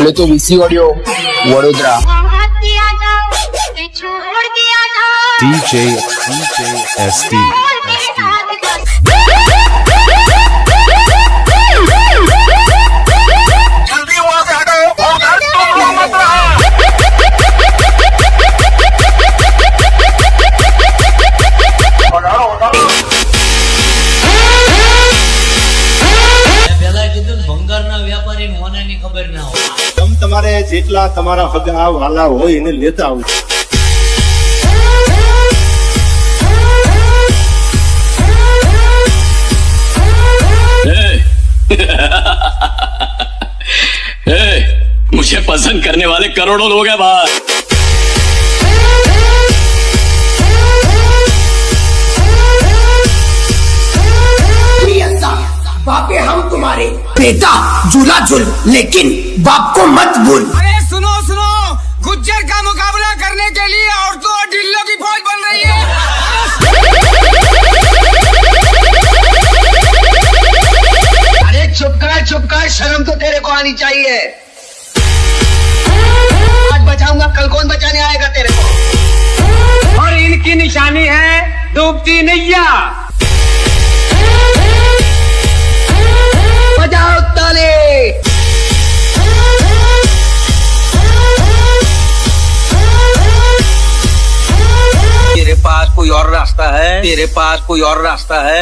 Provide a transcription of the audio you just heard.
बोले तो VC audio Vadodara. DJ SD. जल्दी वहां से हटो, तुम लोग मत रहो। પેલા કીધું ભંગારના વેપારી મોનાની ખબર ના હોય. તમારે જેટલા તમારા હગા વાલા હોય એને લેતા આવું. मुझे पसंद करने वाले करोड़ों लोग हैं बाहर। बापे हम तुम्हारे बेटा झूला झूल लेकिन बाप को मत भूल। अरे सुनो सुनो, गुज्जर का मुकाबला करने के लिए औरतों और ढिल्लों की फौज बन रही है। अरे चुप कर, शर्म तो तेरे को आनी चाहिए। आज बचाऊंगा, कल कौन बचाने आएगा तेरे को। और इनकी निशानी है डूबती नैया। बजाओ ताली। तेरे पास कोई और रास्ता है?